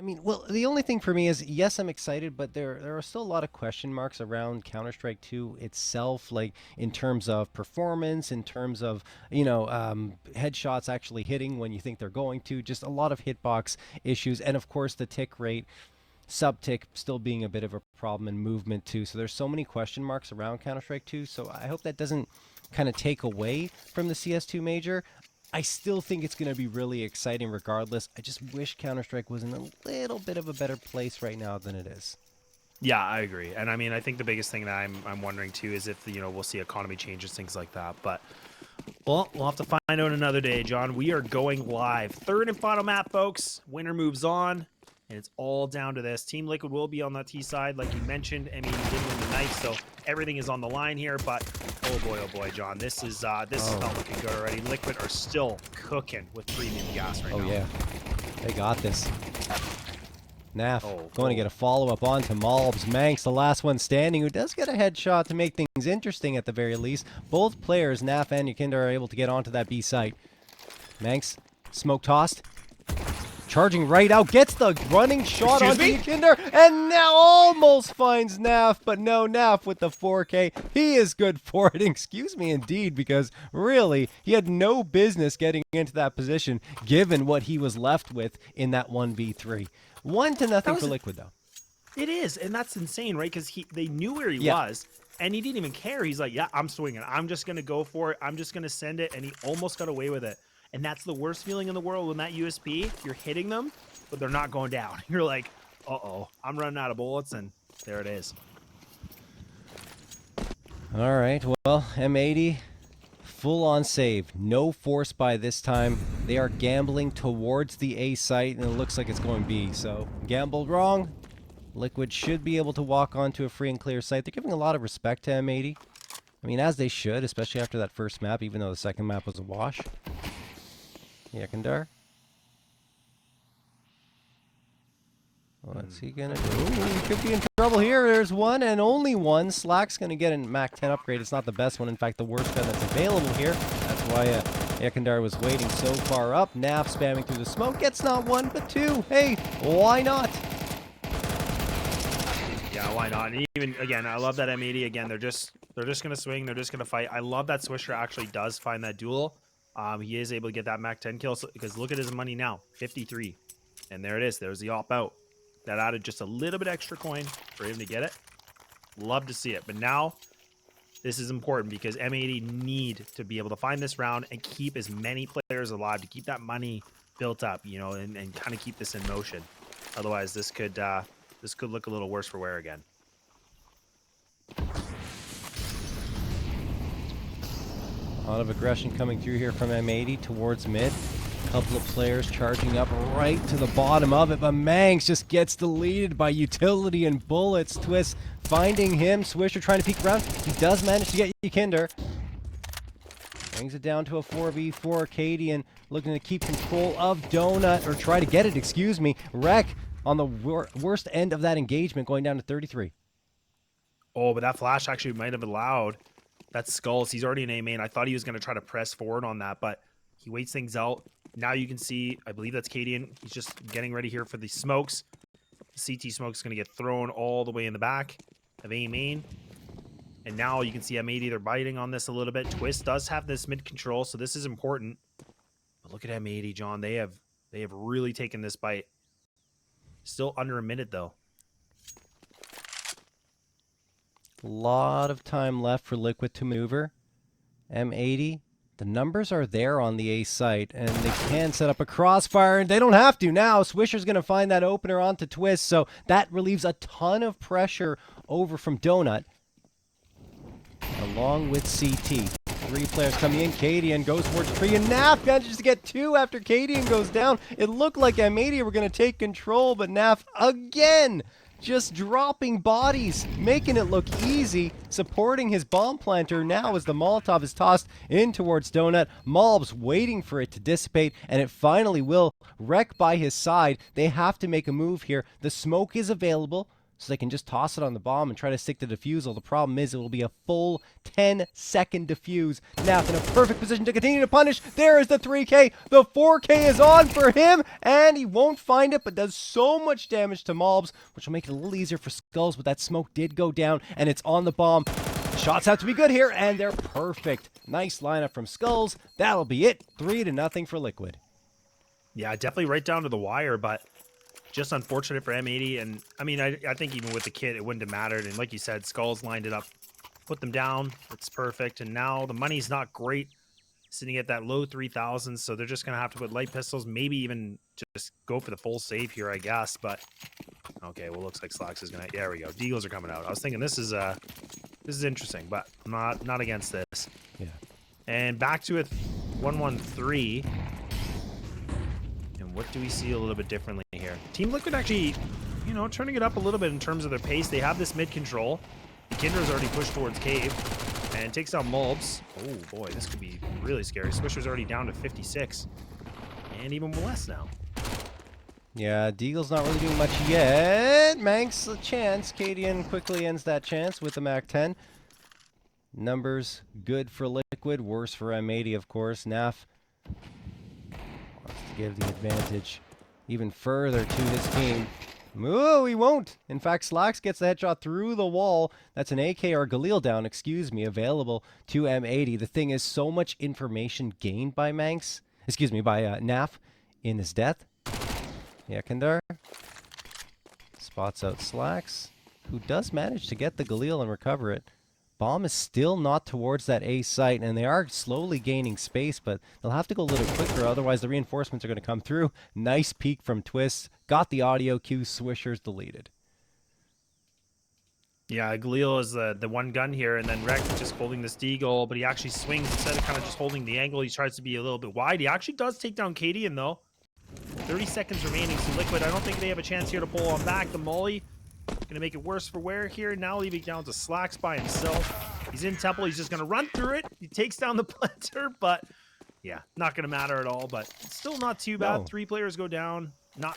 I mean, well, the only thing for me is, yes, I'm excited, but there are still a lot of question marks around Counter-Strike 2 itself, like in terms of performance, in terms of, headshots actually hitting when you think they're going to, just a lot of hitbox issues, and of course the tick rate, sub-tick still being a bit of a problem in movement too. So there's so many question marks around Counter-Strike 2, so I hope that doesn't kind of take away from the CS2 major. I still think it's going to be really exciting regardless. I just wish Counter-Strike was in a little bit of a better place right now than it is. Yeah, I agree. And I mean, I think the biggest thing that I'm wondering too is if we'll see economy changes, things like that. But well, we'll have to find out another day, John. We are going live. Third and final map, folks. Winner moves on. And it's all down to this. Team Liquid will be on the T side, like you mentioned. I mean, you did win the night, so everything is on the line here. But oh boy, John, this is not looking good already. Liquid are still cooking with premium gas right now. Oh yeah, they got this. Naf going to get a follow-up onto Malbs. Manx, the last one standing, who does get a headshot to make things interesting at the very least. Both players, Naf and Yekindar, are able to get onto that B site. Manx, smoke tossed. Charging right out, gets the running shot onto Yekindar, and now almost finds Naf, but no, Naf with the 4K. He is good for it, excuse me indeed, because really, he had no business getting into that position, given what he was left with in that 1v3. 1-0 for Liquid, though. It is, and that's insane, right? Because they knew where he was, and he didn't even care. He's like, yeah, I'm swinging. I'm just going to go for it. I'm just going to send it, and he almost got away with it. And that's the worst feeling in the world when that USP, you're hitting them, but they're not going down. You're like, uh-oh, I'm running out of bullets, and there it is. All right, well, M80, full-on save. No force by this time. They are gambling towards the A site, and it looks like it's going B. So, gambled wrong. Liquid should be able to walk onto a free and clear site. They're giving a lot of respect to M80. I mean, as they should, especially after that first map, even though the second map was a wash. Yekindar. What's he gonna do? Ooh, he could be in trouble here. There's one and only one. Slack's gonna get a Mac 10 upgrade. It's not the best one. In fact, the worst gun that's available here. That's why Yekindar was waiting so far up. Naf spamming through the smoke. Gets not one, but two. Hey, why not? Yeah, why not? And even, again, I love that M80. Again, they're just gonna swing. They're just gonna fight. I love that Swisher actually does find that duel. He is able to get that Mac 10 kill, because look at his money now, 53. And there it is. There's the op out. That added just a little bit extra coin for him to get it. Love to see it. But now, this is important because M80 need to be able to find this round and keep as many players alive to keep that money built up, and kind of keep this in motion. Otherwise, this could look a little worse for wear again. A lot of aggression coming through here from M80 towards mid. Couple of players charging up right to the bottom of it, but Mangs just gets deleted by utility and bullets. Twist finding him. Swisher trying to peek around. He does manage to get Yekindar. Brings it down to a 4v4. Cadian looking to keep control of Donut, or try to get it, excuse me. Wreck on the worst end of that engagement, going down to 33. Oh, but that flash actually might have allowed. That's Skulls. He's already in A main. I thought he was going to try to press forward on that, but he waits things out. Now you can see, I believe that's Cadian. He's just getting ready here for the smokes. CT smoke's going to get thrown all the way in the back of A main. And now you can see M80, they're biting on this a little bit. Twist does have this mid control, so this is important. But look at M80, John. They have really taken this bite. Still under a minute, though. A lot of time left for Liquid to maneuver. M80, the numbers are there on the A site, and they can set up a crossfire, and they don't have to now. Swisher's going to find that opener onto Twist, so that relieves a ton of pressure over from Donut, along with CT. Three players coming in. Cadian goes towards tree, and Naf manages to get two after Cadian goes down. It looked like M80 were going to take control, but Naf again just dropping bodies, making it look easy, supporting his bomb planter now as the Molotov is tossed in towards Donut. Malbs waiting for it to dissipate, and it finally will. Wreck by his side. They have to make a move here. The smoke is available. so they can just toss it on the bomb and try to stick the defusal. The problem is it will be a full 10-second defuse. Naf in a perfect position to continue to punish. There is the 3K. The 4K is on for him, and he won't find it, but does so much damage to Malbs, which will make it a little easier for Skulls, but that smoke did go down, and it's on the bomb. Shots have to be good here, and they're perfect. Nice lineup from Skulls. That'll be it. 3-0 for Liquid. Yeah, definitely right down to the wire, but just unfortunate for M80. And I mean, I think even with the kit, it wouldn't have mattered. And like you said, Skulls lined it up, put them down. It's perfect. And now the money's not great, sitting at that low 3,000. So they're just going to have to put light pistols, maybe even just go for the full save here, I guess. But okay, well, looks like Slacks is going to, there we go. Deagles are coming out. I was thinking this is interesting, but I'm not against this. Yeah. And back to it, 113. And what do we see a little bit differently here? Team Liquid actually, you know, turning it up a little bit in terms of their pace. They have this mid control. Yekindar's already pushed towards Cave and takes down Mulbs. Oh boy, this could be really scary. Swisher's already down to 56 and even less now. Yeah, Deagle's not really doing much yet. Manx a chance. Cadian quickly ends that chance with the MAC-10. Numbers good for Liquid, worse for M80, of course. Naf wants to give the advantage even further to his team. Oh, he won't. In fact, Slacks gets the headshot through the wall. That's an AK or Galil down, excuse me, available to M80. The thing is, so much information gained by Manx, by Naf in his death. Yekindar spots out Slacks, who does manage to get the Galil and recover it. Bomb is still not towards that A site, and they are slowly gaining space, but they'll have to go a little quicker, otherwise the reinforcements are going to come through. Nice peek from Twist. Got the audio cue. Swisher's deleted. Yeah, Galil is the one gun here, and then Rex just holding this deagle, but he actually swings instead of kind of just holding the angle. He tries to be a little bit wide. He actually does take down Cadian, though. 30 seconds remaining, so Liquid, I don't think they have a chance here to pull on back. The molly gonna make it worse for wear here, now leaving down to Slacks by himself. He's in Temple, he's just gonna run through it. He takes down the planter, but yeah, not gonna matter at all, but still not too bad. No. 3 players go down. Not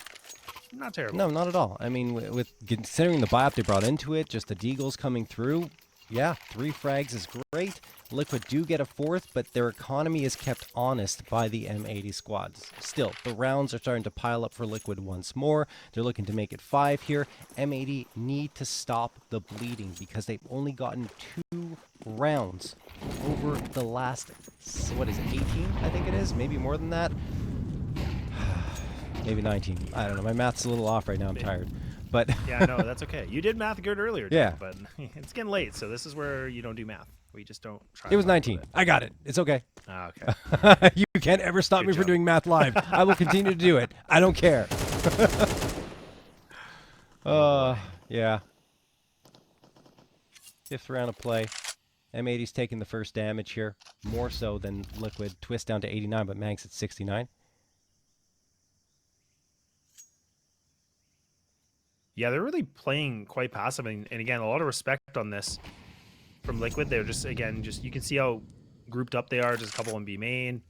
terrible. No, not at all. I mean, with considering the buy-up they brought into it, just the Deagles coming through, yeah, 3 frags is great. Liquid do get a 4th, but their economy is kept honest by the M80 squads. Still, the rounds are starting to pile up for Liquid once more. They're looking to make it 5 here. M80 need to stop the bleeding because they've only gotten 2 rounds over the last, what is it, 18? I think it is, maybe more than that. Maybe 19. I don't know. My math's a little off right now. I'm tired. But yeah, no, that's okay. You did math good earlier, yeah, Jim, but it's getting late, so this is where you don't do math. We just don't try. It was 19. I got it. It's okay. Okay. You can't ever stop Good me job. from doing math live. I will continue to do it. I don't care. Yeah. 5th round of play. M80's taking the first damage here. More so than Liquid. Twist down to 89, but Manx at 69. Yeah, they're really playing quite passive, and again, a lot of respect on this from Liquid. They're just, again, you can see how grouped up they are. Just a couple on B main,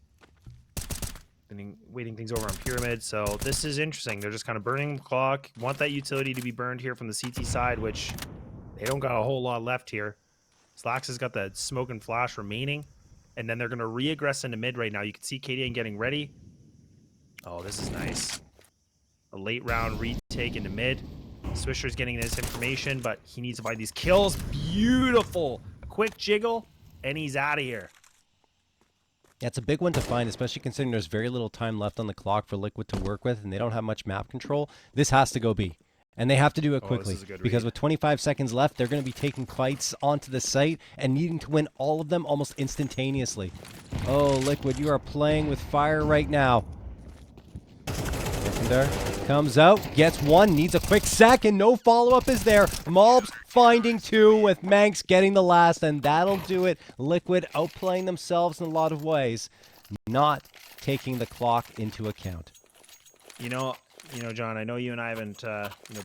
waiting things over on Pyramid. So this is interesting. They're just kind of burning the clock. Want that utility to be burned here from the CT side, which they don't got a whole lot left here. Slacks has got that smoke and flash remaining, and then they're going to re-aggress into mid right now. You can see Cadian getting ready. Oh, this is nice. A late round retake into mid. Swisher's getting this information, but he needs to buy these kills. Beautiful. A quick jiggle, and he's out of here. Yeah, it's a big one to find, especially considering there's very little time left on the clock for Liquid to work with, and they don't have much map control. This has to go B. And they have to do it quickly, because with 25 seconds left, they're going to be taking fights onto the site and needing to win all of them almost instantaneously. Oh, Liquid, you are playing with fire right now. Yekindar comes out, gets 1, needs a quick second, no follow-up is there. Malbs finding 2 with Manx getting the last, and that'll do it. Liquid outplaying themselves in a lot of ways, not taking the clock into account. You know, John, I know you and I haven't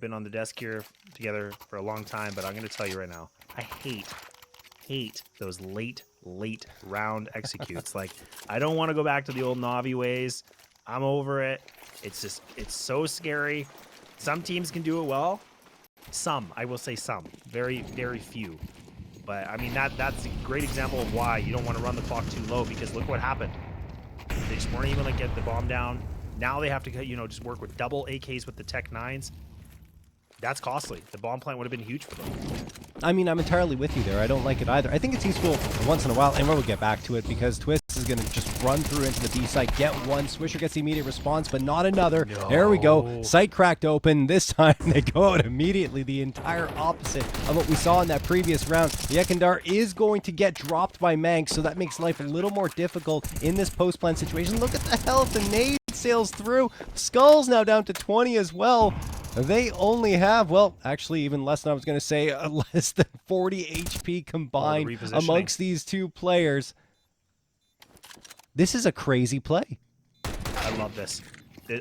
been on the desk here together for a long time, but I'm going to tell you right now, I hate those late round executes. Like, I don't want to go back to the old Navi ways. I'm over it. It's so scary. Some teams can do it well, Some, I will say some. Very, very few. But, I mean, that's a great example of why you don't want to run the clock too low, because look what happened. They just weren't able to get the bomb down. Now they have to, you know, just work with double AKs with the Tech 9s. That's costly. The bomb plant would have been huge for them. I mean, I'm entirely with you there. I don't like it either. I think it's useful once in a while, and we'll get back to it, because Twist is going to just run through into the B site, get one. Swisher gets the immediate response, but not another. No. There we go. Site cracked open. This time they go out immediately. The entire opposite of what we saw in that previous round. Yekindar is going to get dropped by Manx, so that makes life a little more difficult in this post-plan situation. Look at the health. The nade sails through. Skulls now down to 20 as well. They only have, well, actually even less than I was going to say, less than 40 HP combined amongst these two players. This is a crazy play. I love this.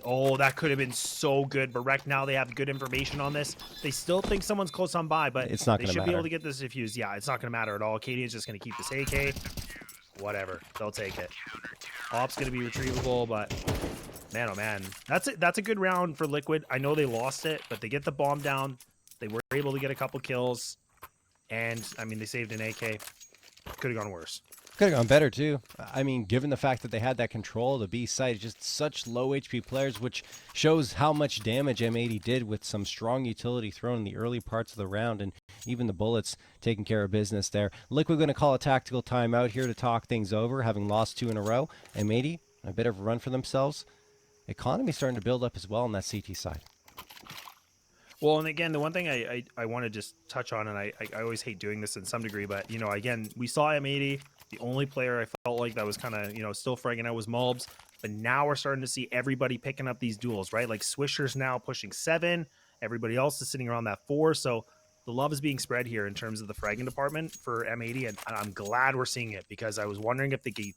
Oh, that could have been so good. But right now they have good information on this. They still think someone's close on by, but it's not they should be able to get this defused. Yeah, it's not going to matter at all. Acadian's just going to keep this AK. Whatever. They'll take it. Op's going to be retrievable, but... Man, oh man, that's a good round for Liquid. I know they lost it, but they get the bomb down. They were able to get a couple kills, and I mean they saved an AK. Could have gone worse. Could have gone better too. I mean, given the fact that they had that control of the B site, just such low HP players, which shows how much damage M80 did with some strong utility thrown in the early parts of the round, and even the bullets taking care of business there. Liquid going to call a tactical timeout here to talk things over, having lost 2 in a row. M80 a bit of a run for themselves. Economy starting to build up as well on that CT side. Well, and again, the one thing I want to just touch on, and I always hate doing this in some degree, but, you know, again, we saw M80. The only player I felt like that was kind of, you know, still fragging out was Malbs. But now we're starting to see everybody picking up these duels, right? Like Swisher's now pushing 7. Everybody else is sitting around that 4. So the love is being spread here in terms of the fragging department for M80. And I'm glad we're seeing it, because I was wondering if they could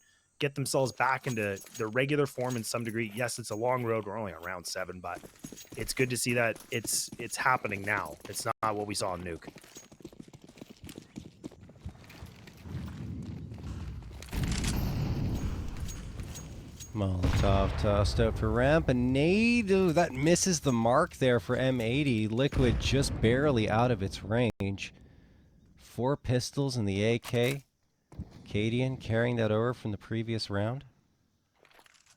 get themselves back into their regular form in some degree. Yes, it's a long road. We're only on round 7, but it's good to see that it's happening now. It's not what we saw in Nuke. Molotov tossed out for ramp, and nade, that misses the mark there for M80. Liquid just barely out of its range. 4 pistols in the AK. Acadian carrying that over from the previous round.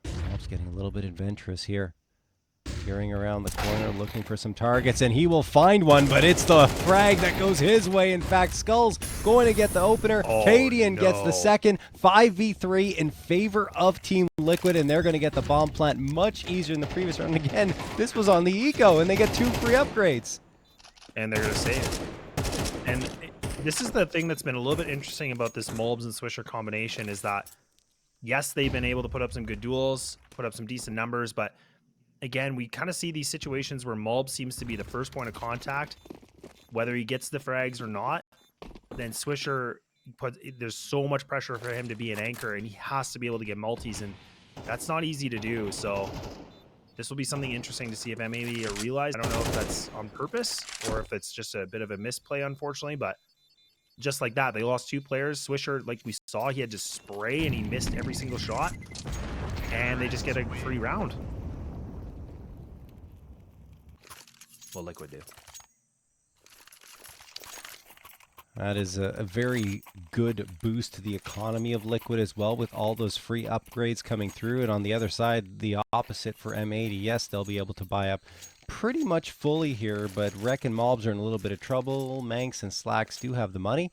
Perhaps getting a little bit adventurous here. Peering around the corner, looking for some targets, and he will find one, but it's the frag that goes his way. In fact, Skull's going to get the opener. Acadian gets the second. 5v3 in favor of Team Liquid, and they're going to get the bomb plant much easier than the previous round. And again, this was on the eco, and they get 2 free upgrades. And they're going to save. And this is the thing that's been a little bit interesting about this Mulbs and Swisher combination, is that, yes, they've been able to put up some good duels, put up some decent numbers, but again, we kind of see these situations where Mulbs seems to be the first point of contact, whether he gets the frags or not. Then Swisher, there's so much pressure for him to be an anchor, and he has to be able to get multis, and that's not easy to do. So this will be something interesting to see if M80 realize. I don't know if that's on purpose or if it's just a bit of a misplay, unfortunately, but just like that, they lost 2 players. Swisher, like we saw, he had to spray and he missed every single shot, and they just get a free round. Well, Liquid do. That is a very good boost to the economy of Liquid as well, with all those free upgrades coming through. And on the other side, the opposite for M80. Yes, they'll be able to buy up pretty much fully here, but Rec and Mobs are in a little bit of trouble. Manx and Slacks do have the money.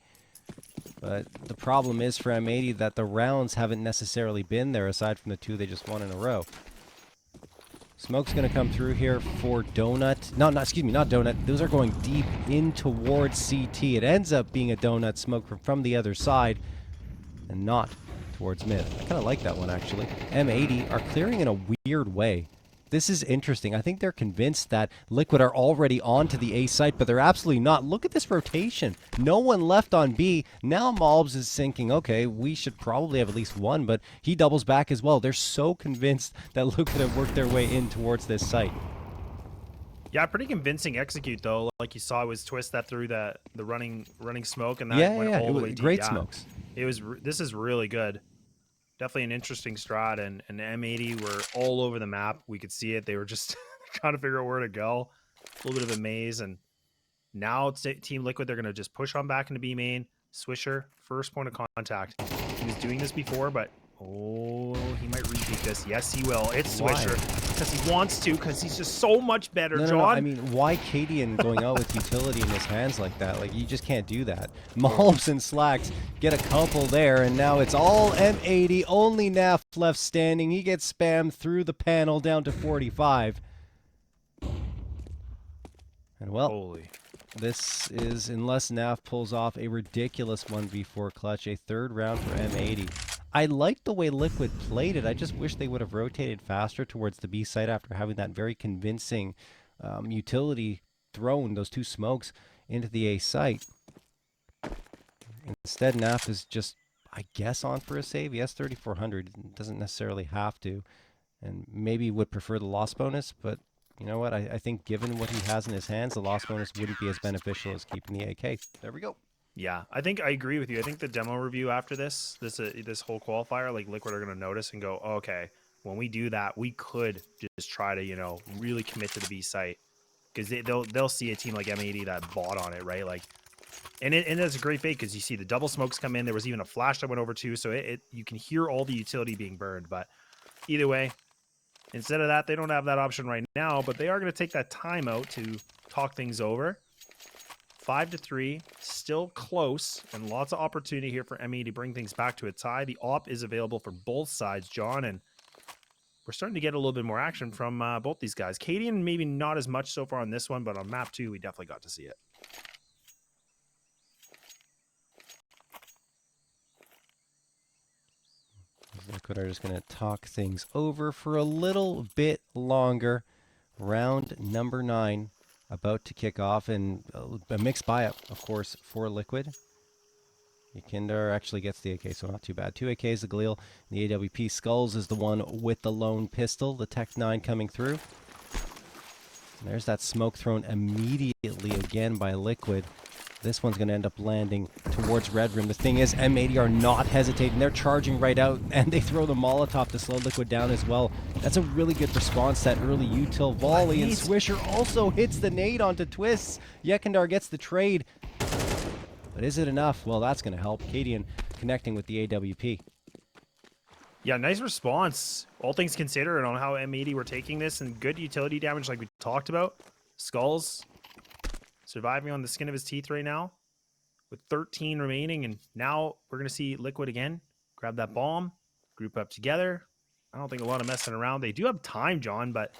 But the problem is for M80 that the rounds haven't necessarily been there, aside from the 2 they just won in a row. Smoke's going to come through here for Donut. No, excuse me, not Donut. Those are going deep in towards CT. It ends up being a Donut smoke from the other side and not towards mid. I kind of like that one, actually. M80 are clearing in a weird way. This is interesting. I think they're convinced that Liquid are already onto the A site, but they're absolutely not. Look at this rotation. No one left on B. Now Malbs is thinking, okay, we should probably have at least one, but he doubles back as well. They're so convinced that Liquid have worked their way in towards this site. Yeah, pretty convincing execute, though. Like you saw, it was Twist that threw the running smoke, and that went all the way deep. Great smokes. This is really good. Definitely an interesting strat, and M80 were all over the map. We could see it. They were just trying to figure out where to go. A little bit of a maze, and Now it's Team Liquid. They're going to just push on back into B main. Swisher, first point of contact. He was doing this before, but oh, he might retake this. Yes, he will. It's Swisher because he wants to, because he's just so much better, John. No. I mean, why Cadian going out with utility in his hands like that? Like, you just can't do that. Malbs and Slacks get a couple there, and now it's all M80. Only Naf left standing. He gets spammed through the panel down to 45. And well, Holy. This is, unless Naf pulls off a ridiculous 1v4 clutch, a third round for M80. I like the way Liquid played it. I just wish they would have rotated faster towards the B site after having that very convincing utility thrown, those two smokes, into the A site. Instead, Naf is just, I guess, on for a save. Yes, 3,400. Doesn't necessarily have to. And maybe would prefer the loss bonus, but you know what? I think given what he has in his hands, the loss bonus wouldn't be as beneficial as keeping the AK. There we go. Yeah, I think I agree with you. I think the demo review after this whole qualifier, like Liquid are going to notice and go, oh, okay, when we do that, we could just try to, you know, really commit to the B site, because they'll see a team like M80 that bought on it, right? Like, and it's a great bait because you see the double smokes come in. There was even a flash that went over too, so you can hear all the utility being burned. But either way, instead of that, they don't have that option right now, but they are going to take that time out to talk things over. 5-3, still close, and lots of opportunity here for M80 to bring things back to a tie. The op is available for both sides, John, and we're starting to get a little bit more action from both these guys. Cadian, maybe not as much so far on this one, but on map 2, we definitely got to see it. Liquid are just going to talk things over for a little bit longer. Round number 9 about to kick off, and a mixed buy-up, of course, for Liquid. Yekindar actually gets the AK, so not too bad. 2 AKs, the Galil, the AWP. Skulls is the one with the lone pistol. The Tech 9 coming through. And there's that smoke thrown immediately again by Liquid. This one's going to end up landing towards Red Room. The thing is, M80 are not hesitating. They're charging right out, and they throw the Molotov to slow Liquid down as well. That's a really good response, that early util volley. And Swisher also hits the nade onto Twists. Yekindar gets the trade. But is it enough? Well, that's going to help. Cadian connecting with the AWP. Yeah, nice response, all things considered, on how M80 were taking this, and good utility damage like we talked about. Skulls surviving on the skin of his teeth right now with 13 remaining, and now we're going to see Liquid again grab that bomb, group up together. I don't think a lot of messing around. They do have time, John, but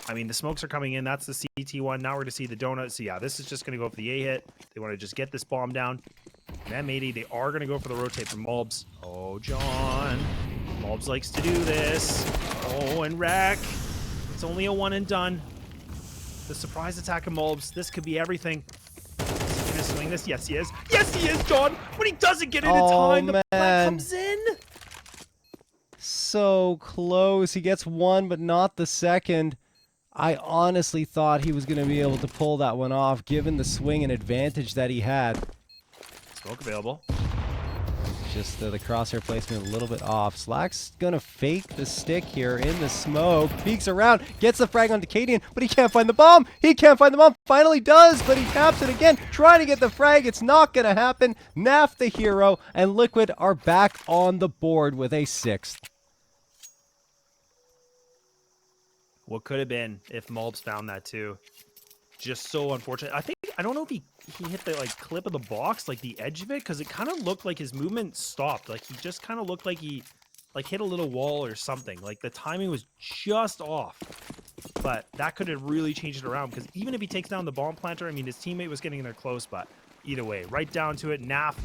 I mean, the smokes are coming in. That's the CT one. Now we're going to see the donut. So yeah, this is just going to go for the A hit. They want to just get this bomb down. And M80, they are going to go for the rotate from Malbs. Oh, John. Malbs likes to do this. Oh, and wreck. It's only a one and done. The surprise attack of Malbs. This could be everything. Is he going to swing this? Yes, he is. Yes, he is, John. But he doesn't get it in time. The plant comes in. So close. He gets one, but not the second. I honestly thought he was going to be able to pull that one off, given the swing and advantage that he had. Smoke available. Just the crosshair placement a little bit off. Slack's going to fake the stick here in the smoke. Peeks around, gets the frag onto Cadian, but he can't find the bomb. He can't find the bomb. Finally does, but he taps it again, trying to get the frag. It's not going to happen. Naf the hero, and Liquid are back on the board with a 6th. What could have been if Malbs found that too. Just so unfortunate. I don't know if he hit the like clip of the box, like the edge of it, because it kind of looked like his movement stopped. Like he just kind of looked like he like hit a little wall or something. Like the timing was just off. But that could have really changed it around, because even if he takes down the bomb planter, I mean, his teammate was getting in there close, but either way, right down to it. Naf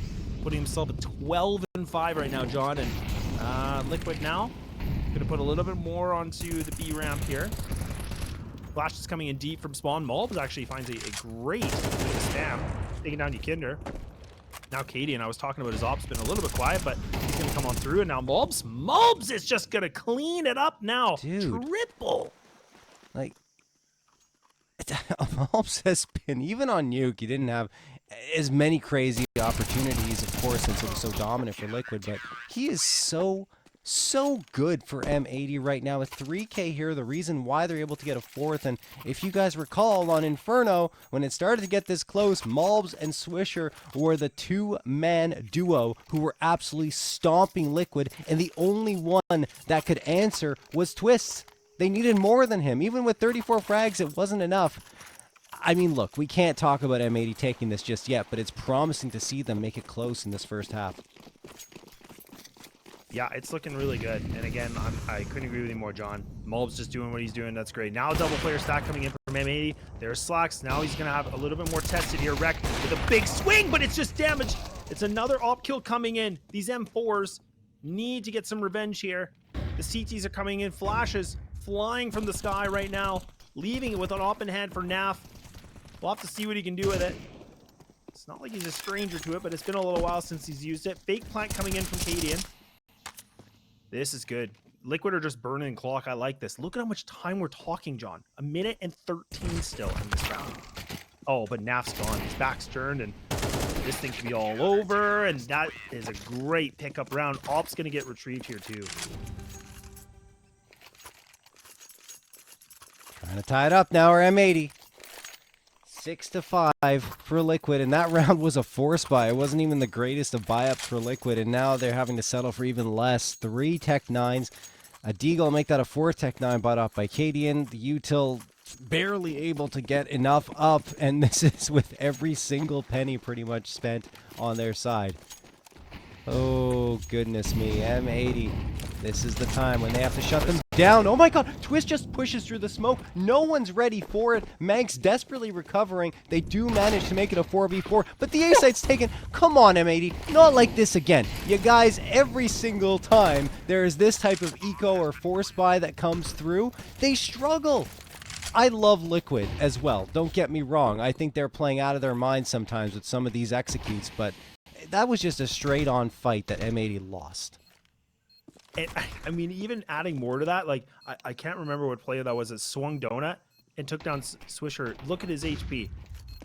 putting himself at 12-5 right now, John, and Liquid now gonna put a little bit more onto the B ramp here. Flash is coming in deep from spawn. Malbs actually finds a great spam, taking down Yekindar. Now Cadian, I was talking about his ops, been a little bit quiet, but he's gonna come on through, and now Malbs is just gonna clean it up now. Dude. Triple. Like, Malbs has been, even on Nuke, he didn't have as many crazy opportunities, of course, since it was so dominant for Liquid, but he is so so good for M80 right now with 3K here. The reason why they're able to get a fourth, and if you guys recall on Inferno, when it started to get this close, malbs and Swisher were the two-man duo who were absolutely stomping Liquid, and the only one that could answer was Twists. They needed more than him. Even with 34 frags, it wasn't enough. I mean, look, we can't talk about M80 taking this just yet, but it's promising to see them make it close in this first half. Yeah, it's looking really good. And again, I couldn't agree with you more, John. Mulb's just doing what he's doing. That's great. Now a double player stack coming in from M80. There's Slacks. Now he's going to have a little bit more tested here. Wreck with a big swing, but it's just damage. It's another op kill coming in. These M4s need to get some revenge here. The CTs are coming in. Flashes flying from the sky right now. Leaving it with an op in hand for Naf. We'll have to see what he can do with it. It's not like he's a stranger to it, but it's been a little while since he's used it. Fake plant coming in from Cadian. This is good. Liquid are just burning clock. I like this. Look at how much time we're talking, John. 1 minute and 13 still in this round. Oh, but Naf's gone. His back's turned, and this thing could be all over, and that is a great pickup round. Op's going to get retrieved here, too. Trying to tie it up now, or M80. 6-5 for Liquid, and that round was a force buy. It wasn't even the greatest of buy-ups for Liquid, and now they're having to settle for even less. 3 Tech 9s. A Deagle make that a 4 Tech 9 bought up by Cadian. The Util barely able to get enough up, and this is with every single penny pretty much spent on their side. Oh, goodness me. M80. This is the time when they have to shut them down. Oh my god, Twist just pushes through the smoke. No one's ready for it. Manx desperately recovering. They do manage to make it a 4v4, but the A-site's taken. Come on, M80. Not like this again. You guys, every single time there is this type of eco or force buy that comes through, they struggle. I love Liquid as well. Don't get me wrong. I think they're playing out of their minds sometimes with some of these executes, but that was just a straight-on fight that M80 lost. And I mean, even adding more to that, like, I can't remember what player that was that swung Donut and took down Swisher. Look at his HP.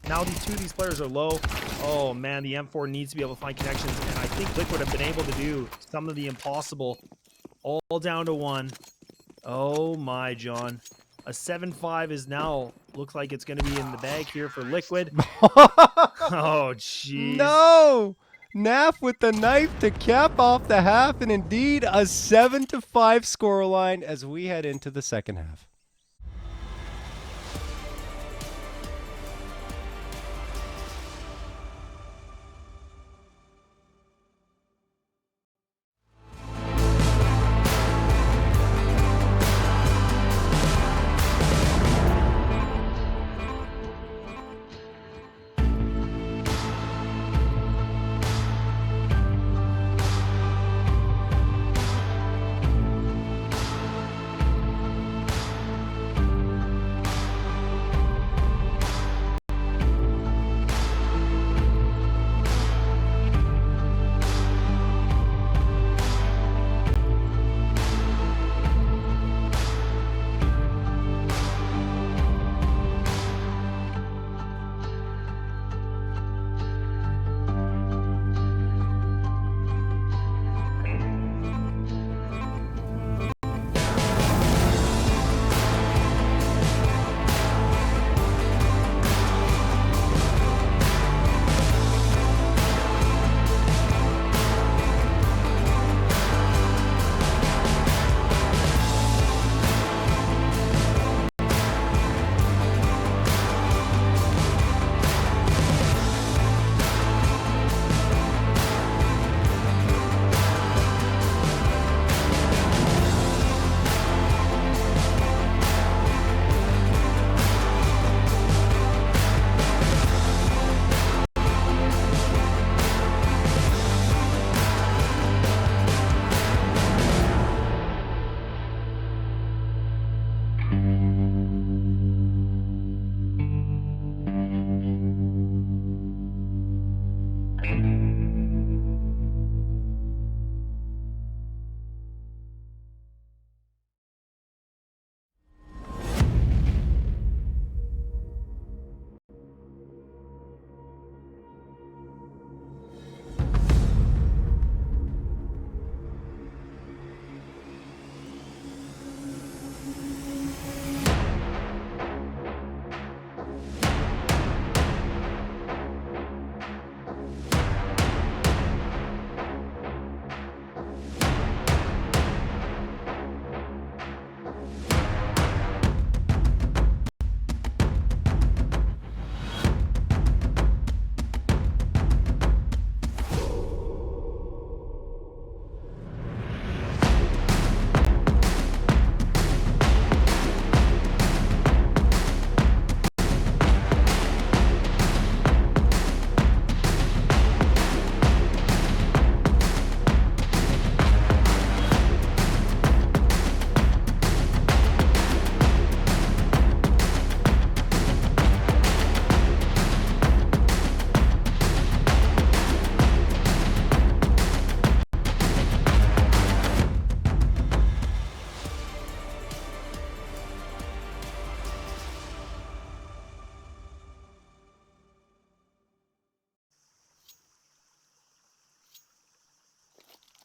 Now these players are low. Oh, man, the M4 needs to be able to find connections, and I think Liquid have been able to do some of the impossible. All down to 1. Oh, my, John. A 7-5 is now, looks like it's going to be in the bag here for Liquid. Oh, jeez. No! Naf with the knife to cap off the half, and indeed a 7-5 scoreline as we head into the second half.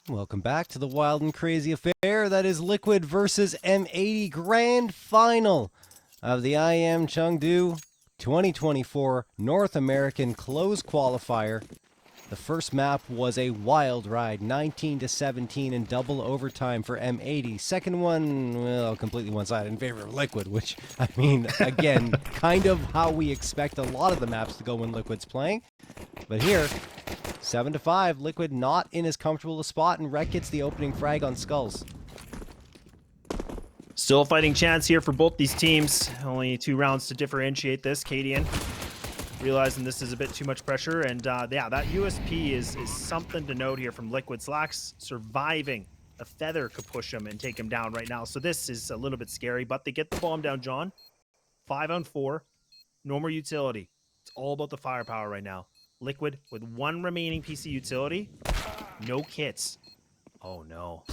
Welcome back to the wild and crazy affair that is Liquid versus M80 Grand Final of the IEM Chengdu 2024 North American Closed Qualifier. The first map was a wild ride, 19-17 in double overtime for M80. Second one, well, completely one-sided in favor of Liquid, which, I mean, again, kind of how we expect a lot of the maps to go when Liquid's playing. But here, 7-5, Liquid not in as comfortable a spot, and Rek gets the opening frag on Skulls. Still a fighting chance here for both these teams. Only 2 rounds to differentiate this. Cadian realizing this is a bit too much pressure, and yeah, that USP is something to note here from Liquid. Slacks surviving. A feather could push him and take him down right now, so this is a little bit scary, but they get the bomb down, John. 5 on 4. No more utility. It's all about the firepower right now. Liquid with 1 remaining PC utility. No kits. Oh, no.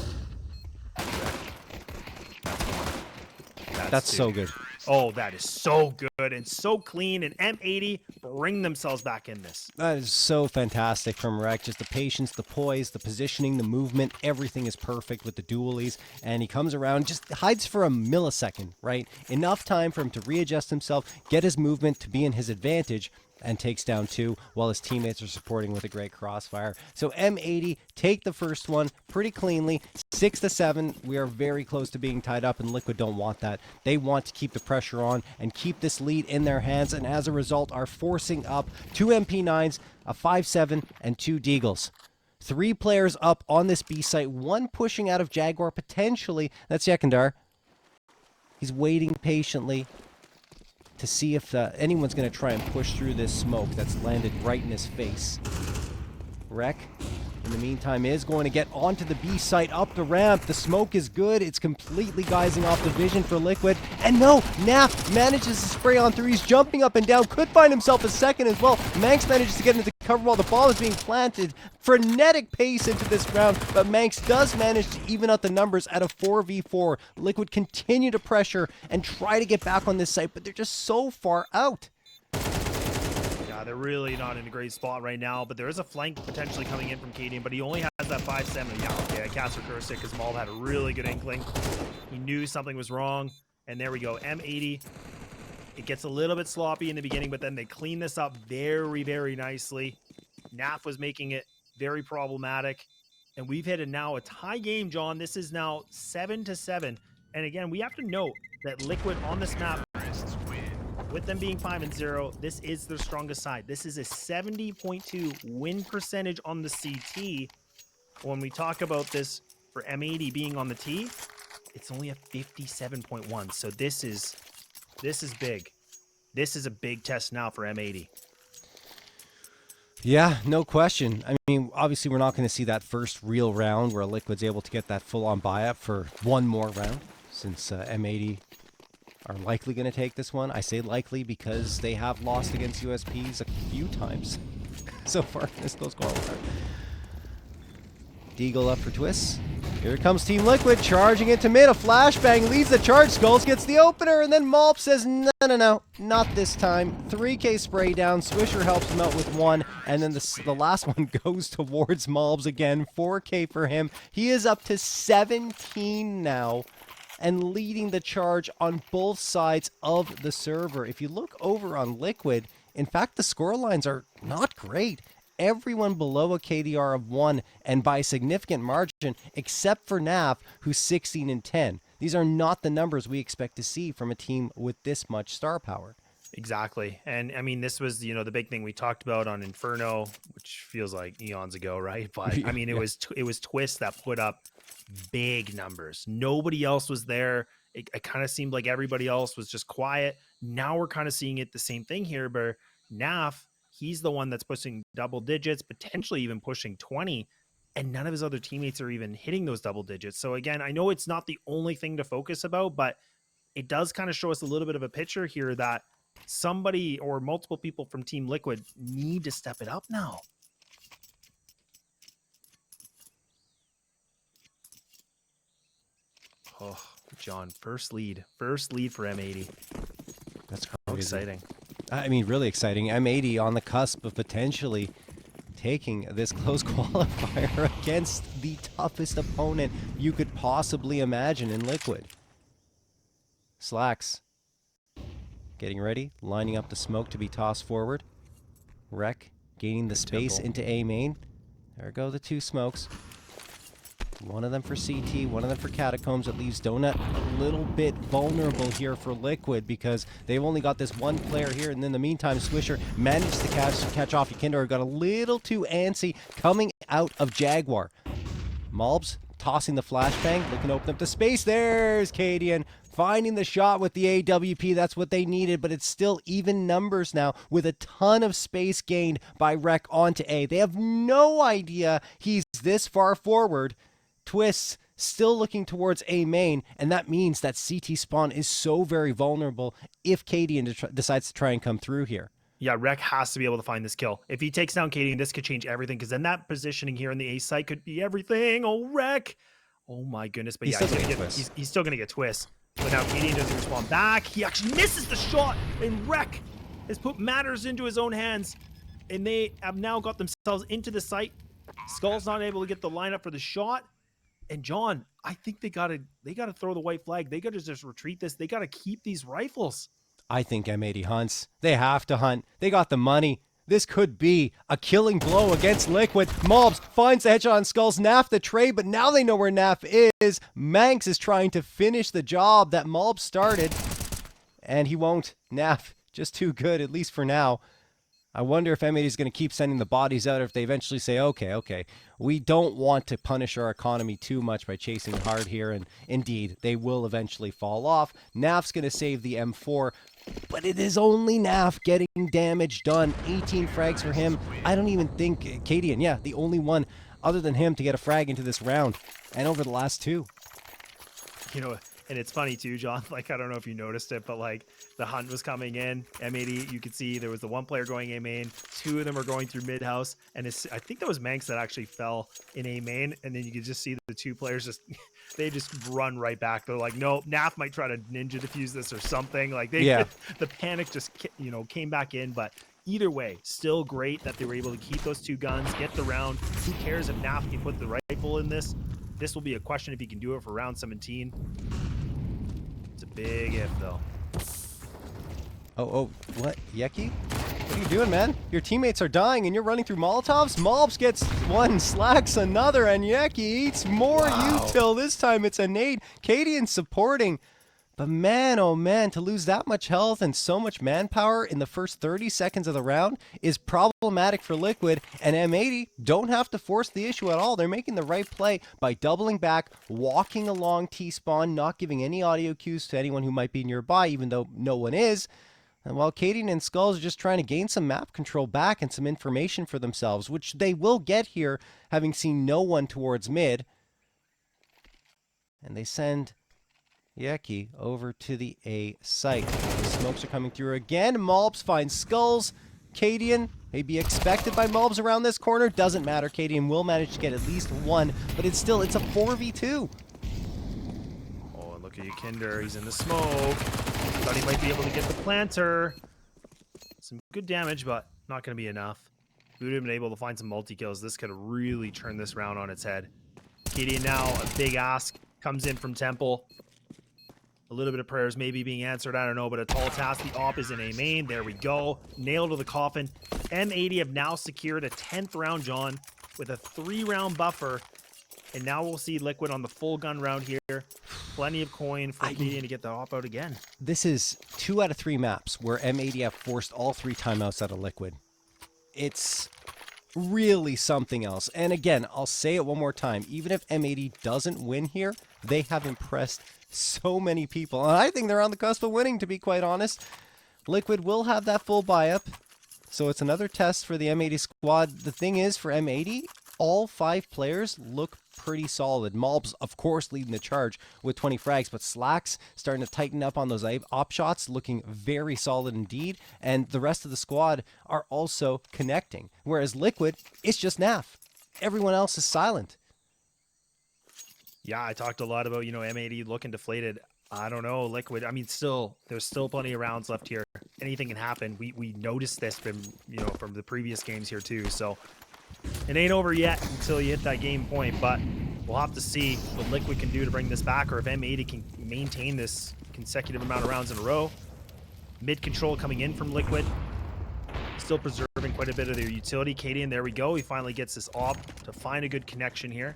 That's so good. Oh, that is so good and so clean. And M80 bring themselves back in this. That is so fantastic from Rek. Just the patience, the poise, the positioning, the movement. Everything is perfect with the dualies. And he comes around, just hides for a millisecond, right? Enough time for him to readjust himself, get his movement to be in his advantage, and takes down 2 while his teammates are supporting with a great crossfire. So M80 take the first one pretty cleanly. 6-7. We are very close to being tied up, and Liquid don't want that. They want to keep the pressure on and keep this lead in their hands, and as a result are forcing up 2 MP9s, a 5-7, and 2 Deagles. 3 players up on this B site, 1 pushing out of Jaguar potentially. That's Yekindar. He's waiting patiently to see if anyone's going to try and push through this smoke that's landed right in his face. Rek, in the meantime, is going to get onto the B site, up the ramp. The smoke is good. It's completely guising off the vision for Liquid. And no, Naf manages to spray on through. He's jumping up and down. Could find himself a second as well. Manx manages to get into cover while the ball is being planted. Frenetic pace into this round, but Manx does manage to even out the numbers at a 4v4. Liquid continue to pressure and try to get back on this site, but they're just so far out. Yeah, they're really not in a great spot right now, but there is a flank potentially coming in from Cadian, but he only has that 5-7. Yeah, okay, I cast recurse it because Maul had a really good inkling. He knew something was wrong, and there we go. M80, it gets a little bit sloppy in the beginning, but then they clean this up very, very nicely. Naf was making it very problematic, and we've hit now a tie game, John. This is now 7-7, and again, we have to note that Liquid on this map, with them being 5-0, this is their strongest side. This is a 70.2 win percentage on the CT. When we talk about this for M80 being on the T, it's only a 57.1. So this is big. This is a big test now for M80. Yeah, no question. I mean, obviously we're not going to see that first real round where Liquid's able to get that full-on buy-up for 1 more round, since M80 are likely going to take this one. I say likely because they have lost against USPs a few times so far in this close qualifier. Deagle up for twists. Here comes Team Liquid, charging into mid. A flashbang leads the charge. Skulls gets the opener, and then Malp says, no, not this time. 3K spray down. Swisher helps him out with 1, and then the last one goes towards Malbs again. 4K for him. He is up to 17 now, and leading the charge on both sides of the server. If you look over on Liquid, in fact, the score lines are not great. Everyone below a KDR of 1, and by a significant margin, except for Naf, who's 16-10. These are not the numbers we expect to see from a team with this much star power. Exactly. And I mean, this was, the big thing we talked about on Inferno, which feels like eons ago, right? But I mean, it was Twist that put up big numbers. Nobody else was there. It kind of seemed like everybody else was just quiet. Now we're kind of seeing it the same thing here, but Naf, he's the one that's pushing double digits, potentially even pushing 20, and none of his other teammates are even hitting those double digits. So again, I know it's not the only thing to focus about, but it does kind of show us a little bit of a picture here that somebody or multiple people from Team Liquid need to step it up now. Oh, John, first lead for M80. That's so exciting. I mean, really exciting. M80 on the cusp of potentially taking this close qualifier against the toughest opponent you could possibly imagine in Liquid. Slacks getting ready, lining up the smoke to be tossed forward. Rec gaining the space Temple. into A main. There go the two smokes. One of them for CT, one of them for Catacombs. That leaves Donut a little bit vulnerable here for Liquid because they've only got this one player here. And in the meantime, Swisher managed to catch off yekindar, got a little too antsy coming out of Jaguar. malbs tossing the flashbang, looking to open up the space. There's Cadian finding the shot with the AWP. That's what they needed, but it's still even numbers now with a ton of space gained by Rec onto A. They have no idea he's this far forward. Twists still looking towards A main, and that means that CT spawn is so very vulnerable if Cadian decides to try and come through here. Yeah, Rec has to be able to find this kill. If he takes down Cadian, this could change everything, because then that positioning here in the A site could be everything. Oh, Rec. Oh my goodness. But he's yeah, he's still going to get twist. But now Cadian doesn't respond back. He actually misses the shot, and Rec has put matters into his own hands, and they have now got themselves into the site. Skull's not able to get the lineup for the shot. And John, I think they gotta throw the white flag. They gotta just retreat this. They gotta keep these rifles. I think M80 hunts. They have to hunt. They got the money. This could be a killing blow against Liquid. malbs finds the headshot on Skulls. Naf the trade, but now they know where Naf is. Manx is trying to finish the job that malbs started, and he won't. Naf just too good, at least for now. I wonder if M80 is going to keep sending the bodies out, or if they eventually say, okay, we don't want to punish our economy too much by chasing hard here, and indeed, they will eventually fall off. Naf's going to save the M4, but it is only Naf getting damage done. 18 frags for him. I don't even think Cadian, yeah, the only one other than him to get a frag into this round, and over the last two. You know, and it's funny too, John, like, I don't know if you noticed it, but like the hunt was coming in, M80, you could see there was the one player going A main, two of them are going through mid house, and I think that was Manx that actually fell in A main, and then you could just see the two players just, they just run right back. They're like, no, Naf might try to ninja defuse this or something. Like the panic just, you know, came back in, but either way, still great that they were able to keep those two guns, get the round. Who cares if Naf can put the rifle in this? This will be a question if he can do it for round 17. It's a big if, though. Oh, what? Yeki? What are you doing, man? Your teammates are dying and you're running through Molotovs? malbs gets one, Slacks another, and Yeki eats more util. This time it's a nade. Cadian supporting. But man, oh man, to lose that much health and so much manpower in the first 30 seconds of the round is problematic for Liquid, and M80 don't have to force the issue at all. They're making the right play by doubling back, walking along T-spawn, not giving any audio cues to anyone who might be nearby, even though no one is. And while Cadian and Skulls are just trying to gain some map control back and some information for themselves, which they will get here, having seen no one towards mid. And they send Yeki over to the A site. The smokes are coming through again. malbs finds Skulls. Cadian may be expected by malbs around this corner. Doesn't matter. Cadian will manage to get at least one, but it's a 4v2. Oh, and look at yekindar. He's in the smoke. Thought he might be able to get the planter. Some good damage, but not going to be enough. We would have been able to find some multi-kills. This could have really turned this round on its head. Cadian now, a big ask, comes in from Temple. A little bit of prayers maybe being answered, I don't know, but a tall task. The op is in A main. There we go. Nailed to the coffin. M80 have now secured a 10th round, John, with a 3-round buffer. And now we'll see Liquid on the full gun round here. Plenty of coin for Cadian to get the op out again. This is 2 out of 3 maps where M80 have forced all 3 timeouts out of Liquid. It's really something else. And again, I'll say it one more time. Even if M80 doesn't win here, they have impressed so many people. And I think they're on the cusp of winning, to be quite honest. Liquid will have that full buy-up. So it's another test for the M80 squad. The thing is, for M80, all 5 players look pretty solid. malbs, of course, leading the charge with 20 frags, but Slacks starting to tighten up on those op shots, looking very solid indeed, and the rest of the squad are also connecting. Whereas Liquid, it's just Naf. Everyone else is silent. Yeah, I talked a lot about, you know, M80 looking deflated. I don't know, Liquid. I mean, there's still plenty of rounds left here. Anything can happen. We noticed this from, you know, from the previous games here too. So It ain't over yet until you hit that game point, but we'll have to see what Liquid can do to bring this back, or if M80 can maintain this consecutive amount of rounds in a row. Mid control coming in from Liquid. Still preserving quite a bit of their utility. Cadian, there we go. He finally gets this op to find a good connection here.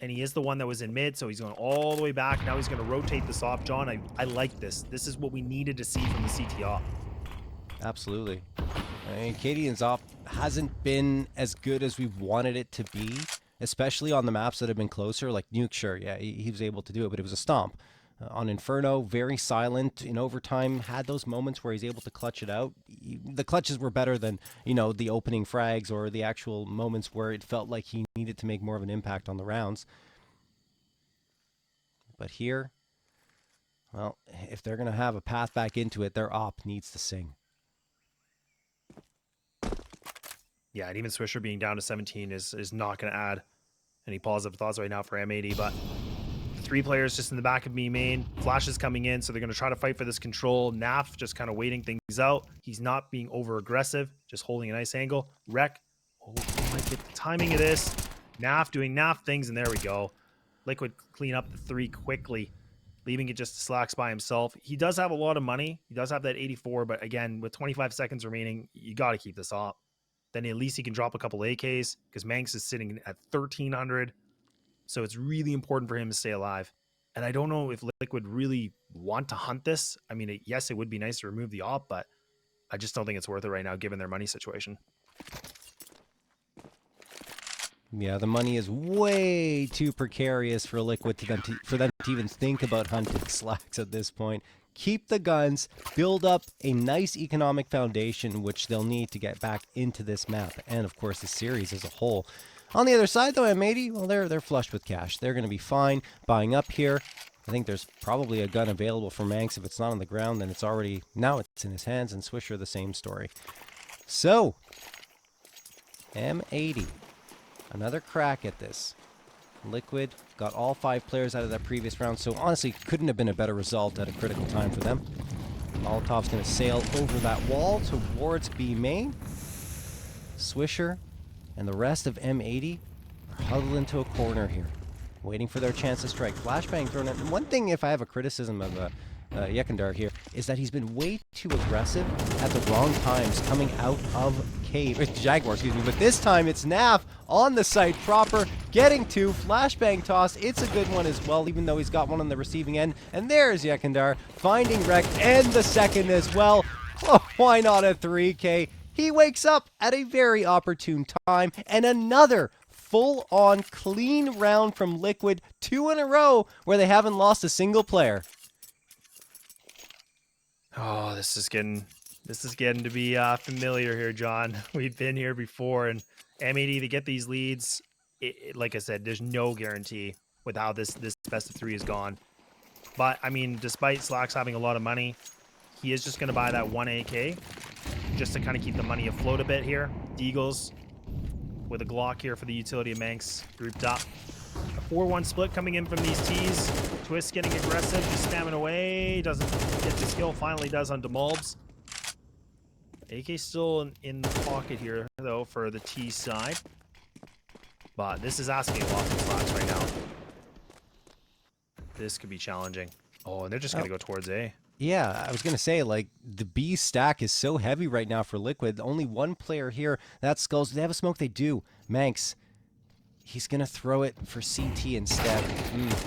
And he is the one that was in mid, so he's going all the way back. Now he's going to rotate this op. John, I like this. This is what we needed to see from the CT op. Absolutely. I mean, Cadian's op hasn't been as good as we wanted it to be, especially on the maps that have been closer. Like Nuke, sure, yeah, he was able to do it, but it was a stomp. On Inferno, very silent. In overtime, had those moments where he's able to clutch it out. The clutches were better than, you know, the opening frags or the actual moments where it felt like he needed to make more of an impact on the rounds. But here, well, if they're going to have a path back into it, their op needs to sing. Yeah, and even Swisher being down to 17 is not going to add any positive thoughts right now for M80, but 3 players just in the back of me main. Flash is coming in, so they're going to try to fight for this control. Naf just kind of waiting things out. He's not being over aggressive, just holding a nice angle. Rec, oh, he might get the timing of this. Naf doing Naf things, and there we go. Liquid clean up the 3 quickly, leaving it just to Slacks by himself. He does have a lot of money. He does have that 84, but again, with 25 seconds remaining, you got to keep this up. Then at least he can drop a couple AKs, because Manx is sitting at 1,300. So it's really important for him to stay alive. And I don't know if Liquid really want to hunt this. I mean, yes, it would be nice to remove the op, but I just don't think it's worth it right now, given their money situation. Yeah, the money is way too precarious for Liquid for them to even think about hunting Slacks at this point. Keep the guns, build up a nice economic foundation, which they'll need to get back into this map, and of course the series as a whole. On the other side, though, M80, well, they're flushed with cash. They're going to be fine buying up here. I think there's probably a gun available for Manx. If it's not on the ground, then it's already... Now it's in his hands, and Swisher, the same story. So, M80. Another crack at this. Liquid got all 5 players out of that previous round, so honestly, couldn't have been a better result at a critical time for them. Molotov's going to sail over that wall towards B main. Swisher and the rest of M80 are huddled into a corner here, waiting for their chance to strike. Flashbang thrown in. And one thing, if I have a criticism of Yekindar here, is that he's been way too aggressive at the wrong times coming out of Jaguar, excuse me. But this time it's Naf on the site proper, getting 2. Flashbang toss. It's a good one as well, even though he's got one on the receiving end. And there's Yekindar finding Rec and the second as well. Oh, why not a 3K? He wakes up at a very opportune time, and another full-on clean round from Liquid, 2 in a row where they haven't lost a single player. Oh, this is getting to be familiar here, John. We've been here before, and M80 to get these leads, like I said, there's no guarantee with how this best of 3 is gone. But I mean, despite Slacks having a lot of money, he is just going to buy that 1 AK. Just to kind of keep the money afloat a bit here. Deagles with a Glock here for the utility of Manx grouped up. A 4-1 split coming in from these T's. Twist getting aggressive, just spamming away. Doesn't get the skill, finally does on Demulbs. AK still in the pocket here, though, for the T side. But this is asking a lot from Slacks right now. This could be challenging. Oh, and they're just going to go towards A. Yeah, I was going to say, like, the B stack is so heavy right now for Liquid. Only one player here. That's Skulls. Do they have a smoke? They do. Manx. He's going to throw it for CT instead.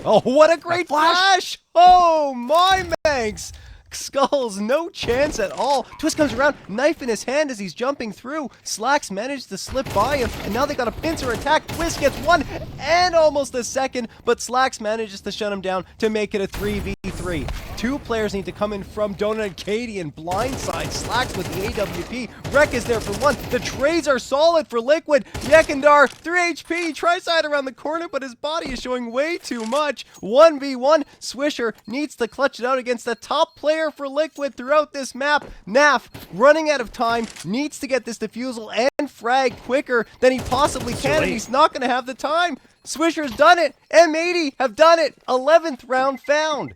Oh, what a great flash! Oh, my Manx! Skulls, no chance at all. Twist comes around, knife in his hand as he's jumping through. Slacks managed to slip by him, and now they got a pincer attack. Twist gets 1 and almost a second, but Slacks manages to shut him down to make it a 3v3. 2 players need to come in from Donut and Katie and blindside Slacks with the AWP. Rec is there for 1. The trades are solid for Liquid. Yekindar, 3 HP, tries side around the corner, but his body is showing way too much. 1v1. Swisher needs to clutch it out against the top player for Liquid throughout this map. Naf, running out of time, needs to get this defusal and frag quicker than he possibly can, and he's not going to have the time. Swisher's done it. M80 have done it. 11th round found.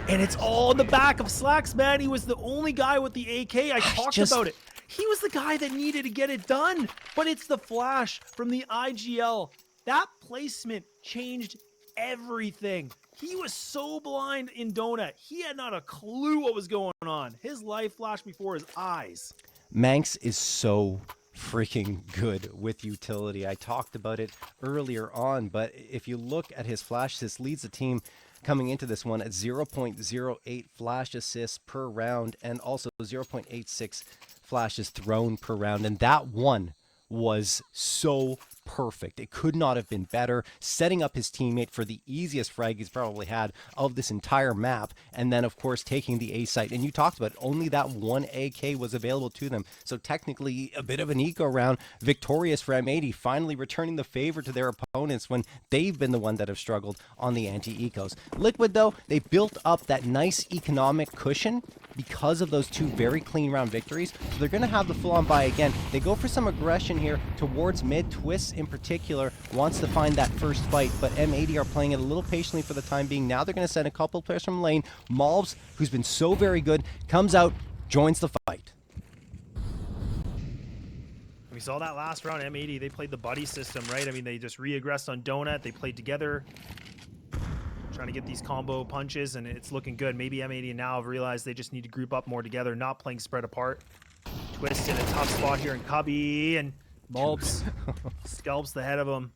And it's all in the back of Slacks, man. He was the only guy with the AK. I talked about it. He was the guy that needed to get it done. But it's the flash from the IGL. That placement changed everything. He was so blind in Donut. He had not a clue what was going on. His life flashed before his eyes. Manx is so freaking good with utility. I talked about it earlier on, but if you look at his flash assists, leads the team coming into this one at 0.08 flash assists per round and also 0.86 flashes thrown per round. And that one was so perfect. It could not have been better, setting up his teammate for the easiest frag he's probably had of this entire map, and then of course taking the A site. And you talked about it, only that one AK was available to them, so technically a bit of an eco round. Victorious for M80, finally returning the favor to their opponents when they've been the one that have struggled on the anti-ecos. Liquid though, they built up that nice economic cushion because of those two very clean round victories, so they're going to have the full-on buy again. They go for some aggression here towards mid. Twists in particular wants to find that first fight, but M80 are playing it a little patiently for the time being. Now they're going to send a couple players from lane. malbs, who's been so very good, comes out, joins the fight. We saw that last round, M80, they played the buddy system, right? I mean, they just re-aggressed on Donut. They played together, trying to get these combo punches, and it's looking good. Maybe M80 now have realized they just need to group up more together, not playing spread apart. Twist in a tough spot here in Cubby, and malbs scalps the head of him.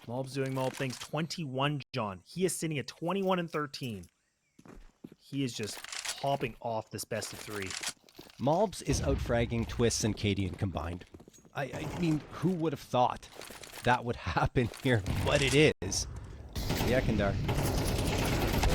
malbs doing malb things. 21, John. He is sitting at 21 and 13. He is just hopping off this best of 3. malbs is outfragging Twists and Cadian combined. I mean, who would have thought that would happen here? But it is. Yekindar.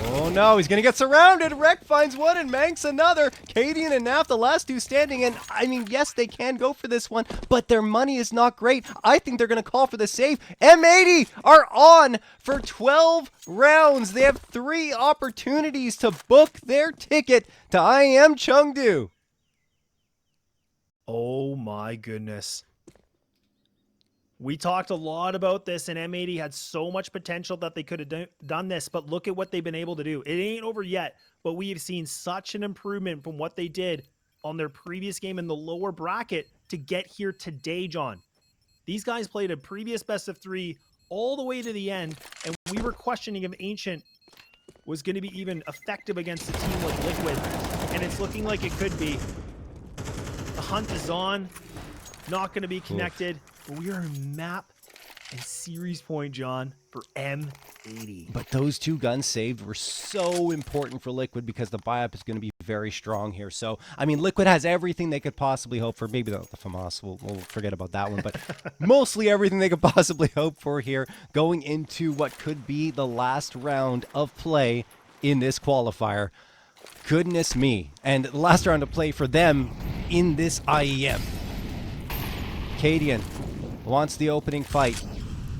Oh no, he's gonna get surrounded. Rek finds one and Manx another. Cadian and Naf, the last two standing. And I mean, yes, they can go for this one, but their money is not great. I think they're gonna call for the save. M80 are on for 12 rounds. They have 3 opportunities to book their ticket to IEM Chengdu. Oh my goodness. We talked a lot about this, and M80 had so much potential that they could have done this, but look at what they've been able to do. It ain't over yet, but we have seen such an improvement from what they did on their previous game in the lower bracket to get here today, John. These guys played a previous best of 3 all the way to the end, and we were questioning if Ancient was going to be even effective against a team like Liquid, and it's looking like it could be. The hunt is on, not going to be connected. But we are in map and series point, John, for M80. But those 2 guns saved were so important for Liquid because the buy-up is going to be very strong here. So, I mean, Liquid has everything they could possibly hope for. Maybe the FAMAS, we'll forget about that one. But mostly everything they could possibly hope for here going into what could be the last round of play in this qualifier. Goodness me. And the last round of play for them in this IEM. Cadian wants the opening fight.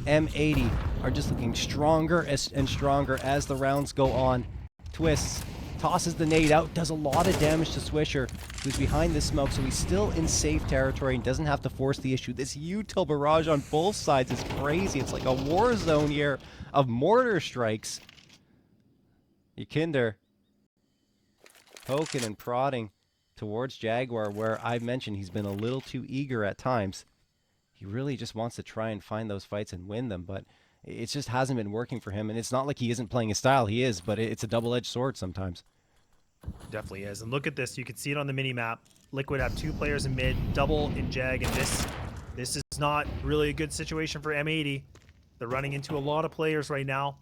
M80 are just looking stronger and stronger as the rounds go on. Twists, tosses the nade out, does a lot of damage to Swisher, who's behind this smoke, so he's still in safe territory and doesn't have to force the issue. This util barrage on both sides is crazy. It's like a war zone here of mortar strikes. Yekindar poking and prodding towards Jaguar, where I've mentioned he's been a little too eager at times. He really just wants to try and find those fights and win them, but it just hasn't been working for him. And it's not like he isn't playing his style. He is, but it's a double-edged sword sometimes. Definitely is. And look at this. You can see it on the mini-map. Liquid have 2 players in mid, double in Jag, and this is not really a good situation for M80. They're running into a lot of players right now.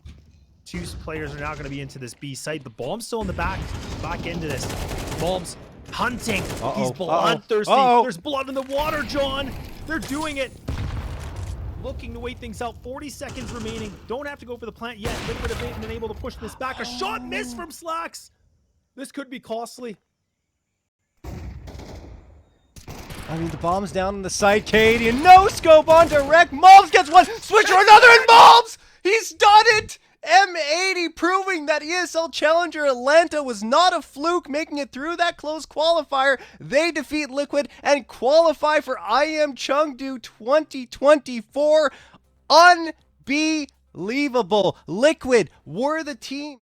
2 players are now going to be into this B site. The bomb's still in the back into this. Bomb's hunting. He's bloodthirsty. There's blood in the water, John. They're doing it. Looking to wait things out. 40 seconds remaining. Don't have to go for the plant yet. Liquid have been able to push this back. A shot missed from Slacks. This could be costly. I mean, the bomb's down on the side. Cadian, no scope onto Rek. malbs gets one. Switcher, another, and malbs! He's done it! M80 proving that ESL Challenger Atlanta was not a fluke, making it through that close qualifier. They defeat Liquid and qualify for IEM Chengdu 2024. Unbelievable. Liquid were the team.